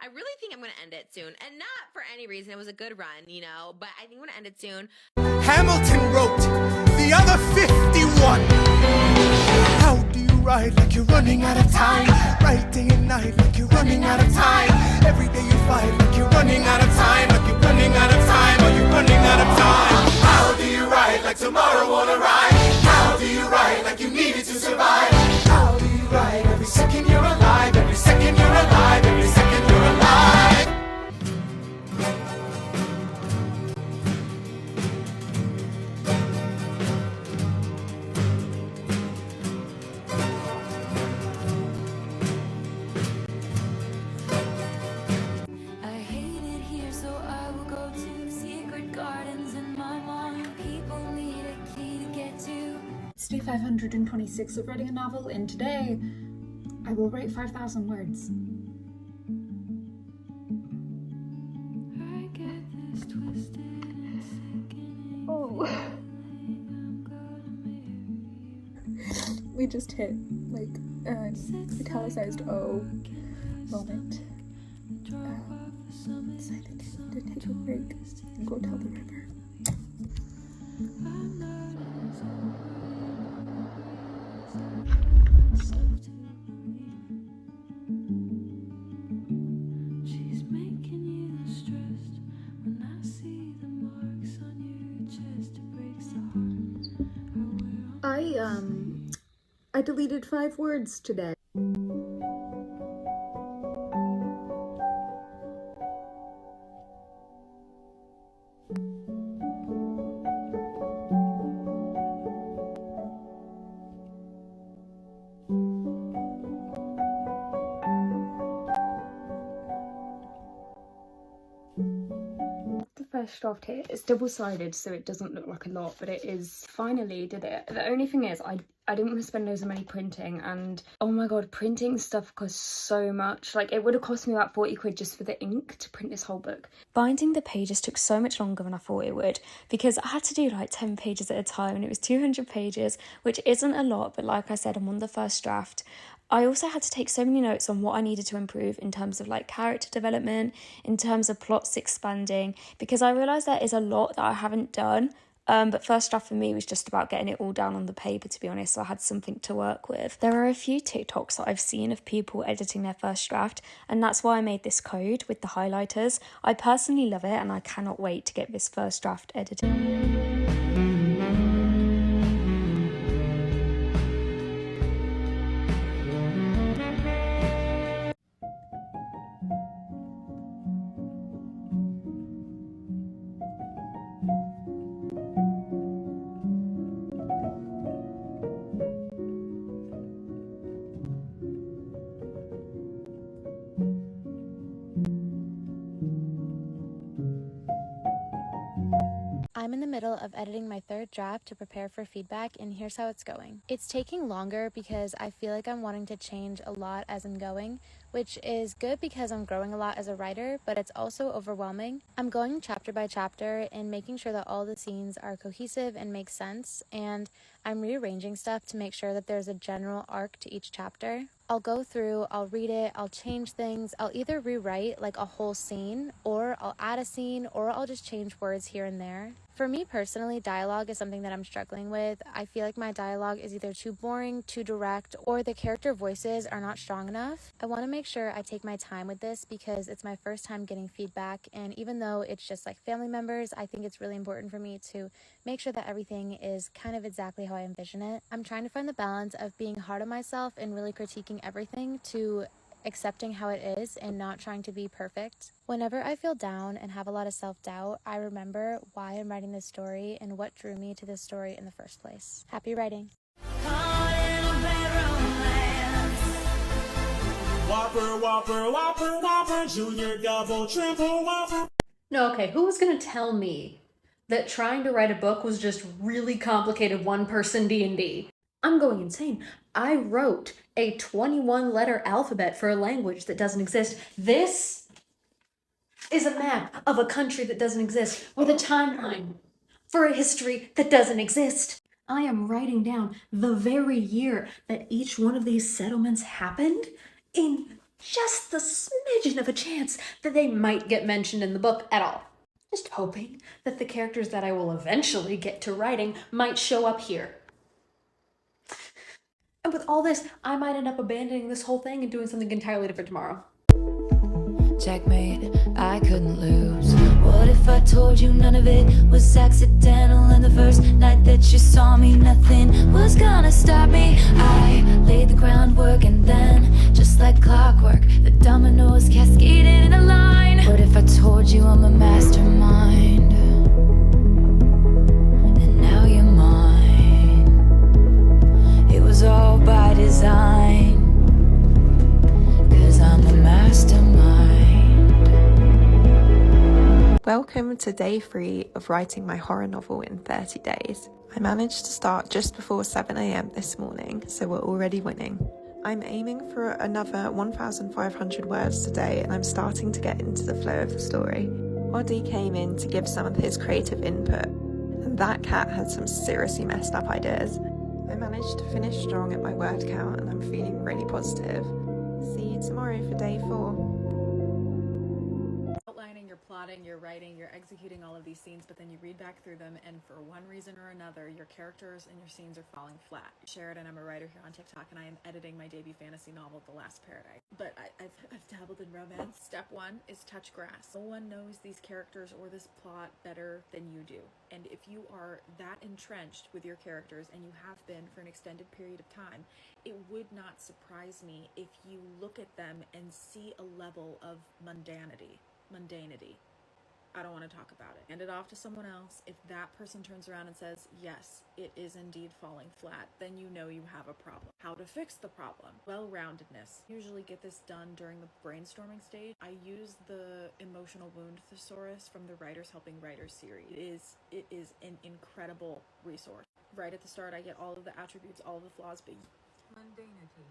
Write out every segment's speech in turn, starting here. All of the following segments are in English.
I really think I'm going to end it soon. And not for any reason. It was a good run, you know, but I think I'm going to end it soon. Hamilton wrote the other 51. How do you write like you're running out of time? Write day and night like you're running out of time. Every day you fight like you're running out of time. Like you're running out of time. Are you running out of time? How do you write like tomorrow won't arrive? How do you write like you needed to survive? How do you write every second you're alive? Every second you're alive. Every second you're alive. It's day 526 of writing a novel, and today I will write 5,000 words. Oh. We just hit like an italicized O moment. So I think I need to take a break and go tell the river. I deleted 5 words today. First draft here, it's double-sided so it doesn't look like a lot, but it is. Finally did it. The only thing is I didn't want to spend loads of money printing, and oh my god, printing stuff costs so much. Like, it would have cost me about 40 quid just for the ink to print this whole book. Binding the pages took so much longer than I thought it would, because I had to do like 10 pages at a time, and it was 200 pages, which isn't a lot, but like I said, I'm on the first draft. I also had to take so many notes on what I needed to improve in terms of like character development, in terms of plots expanding, because I realised there is a lot that I haven't done. But first draft for me was just about getting it all down on the paper, to be honest, so I had something to work with. There are a few TikToks that I've seen of people editing their first draft, and that's why I made this code with the highlighters. I personally love it, and I cannot wait to get this first draft edited. I'm in the middle of editing my third draft to prepare for feedback, and here's how it's going. It's taking longer because I feel like I'm wanting to change a lot as I'm going, which is good because I'm growing a lot as a writer, but it's also overwhelming. I'm going chapter by chapter and making sure that all the scenes are cohesive and make sense, and I'm rearranging stuff to make sure that there's a general arc to each chapter. I'll go through, I'll read it, I'll change things, I'll either rewrite like a whole scene, or I'll add a scene, or I'll just change words here and there. For me personally, dialogue is something that I'm struggling with. I feel like my dialogue is either too boring, too direct, or the character voices are not strong enough. I want to make sure I take my time with this because it's my first time getting feedback, and even though it's just like family members, I think it's really important for me to make sure that everything is kind of exactly how I envision it. I'm trying to find the balance of being hard on myself and really critiquing everything to accepting how it is and not trying to be perfect. Whenever I feel down and have a lot of self-doubt, I remember why I'm writing this story and what drew me to this story in the first place. Happy writing. Whopper, Whopper, Whopper, Whopper, Junior, Double, Triple, Whopper. No, okay, who was gonna tell me that trying to write a book was just really complicated one-person D&D? I'm going insane. I wrote a 21-letter alphabet for a language that doesn't exist. This is a map of a country that doesn't exist, with a timeline for a history that doesn't exist. I am writing down the very year that each one of these settlements happened in just the smidgen of a chance that they might get mentioned in the book at all. Just hoping that the characters that I will eventually get to writing might show up here. And with all this, I might end up abandoning this whole thing and doing something entirely different tomorrow. Checkmate, I couldn't lose. What if I told you none of it was accidental? And the first night that you saw me, nothing was gonna stop me. I laid the groundwork, and then, just like clockwork, the dominoes cascaded in a line. What if I told you I'm a mastermind? And now you're mine. It was all by design, 'cause I'm a mastermind. Welcome to day 3 of writing my horror novel in 30 days. I managed to start just before 7 AM this morning, so we're already winning. I'm aiming for another 1,500 words today, and I'm starting to get into the flow of the story. Oddie came in to give some of his creative input, and that cat had some seriously messed up ideas. I managed to finish strong at my word count, and I'm feeling really positive. See you tomorrow for day 4. Outlining, you're plotting, you're writing, you're executing all of these scenes, but then you read back through them, and for one reason or another, your characters and your scenes are falling flat. Sheridan, I'm a writer here on TikTok, and I am editing my debut fantasy novel, The Last Paradise. But I've dabbled in romance. Step 1 is touch grass. No one knows these characters or this plot better than you do. And if you are that entrenched with your characters, and you have been for an extended period of time, it would not surprise me if you look at them and see a level of mundanity. I don't want to talk about it. Hand it off to someone else. If that person turns around and says, yes, it is indeed falling flat, then you know you have a problem. How to fix the problem? Well-roundedness. Usually get this done during the brainstorming stage. I use the emotional wound thesaurus from the Writers Helping Writers series. It is an incredible resource. Right at the start, I get all of the attributes, all of the flaws, but mundanity.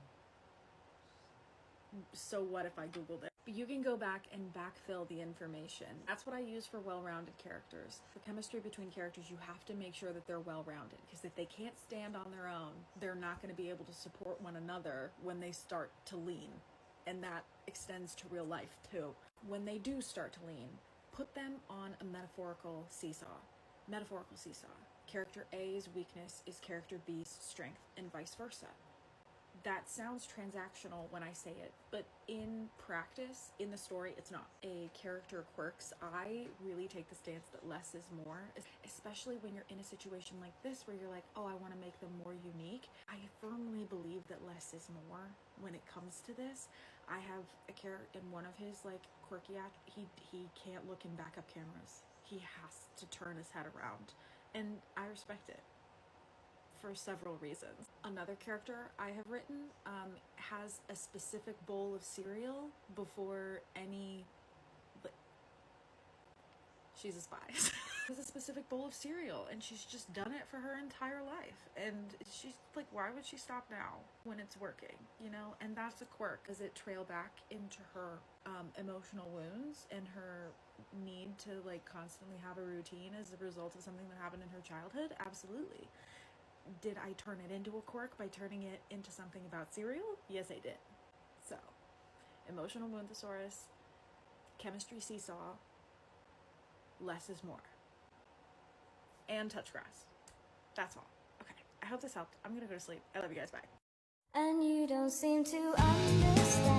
So what if I Googled it? But you can go back and backfill the information. That's what I use for well-rounded characters. For chemistry between characters, you have to make sure that they're well-rounded, because if they can't stand on their own, they're not going to be able to support one another when they start to lean. And that extends to real life too. When they do start to lean, put them on a metaphorical seesaw. Character A's weakness is character B's strength, and vice versa. That sounds transactional when I say it, but in practice, in the story, it's not. A character quirks, I really take the stance that less is more, especially when you're in a situation like this where you're like, oh, I want to make them more unique. I firmly believe that less is more when it comes to this. I have a character in one of his quirky act, he can't look in backup cameras. He has to turn his head around, and I respect it for several reasons. Another character I have written has a specific bowl of cereal before any... She's a spy. Has a specific bowl of cereal, and she's just done it for her entire life. And she's like, why would she stop now when it's working? You know? And that's a quirk. Does it trail back into her emotional wounds and her need to constantly have a routine as a result of something that happened in her childhood? Absolutely. Did I turn it into a quirk by turning it into something about cereal? Yes, I did. So, emotional wound thesaurus, chemistry seesaw, less is more. And touch grass. That's all. Okay, I hope this helped. I'm gonna go to sleep. I love you guys. Bye. And you don't seem to understand.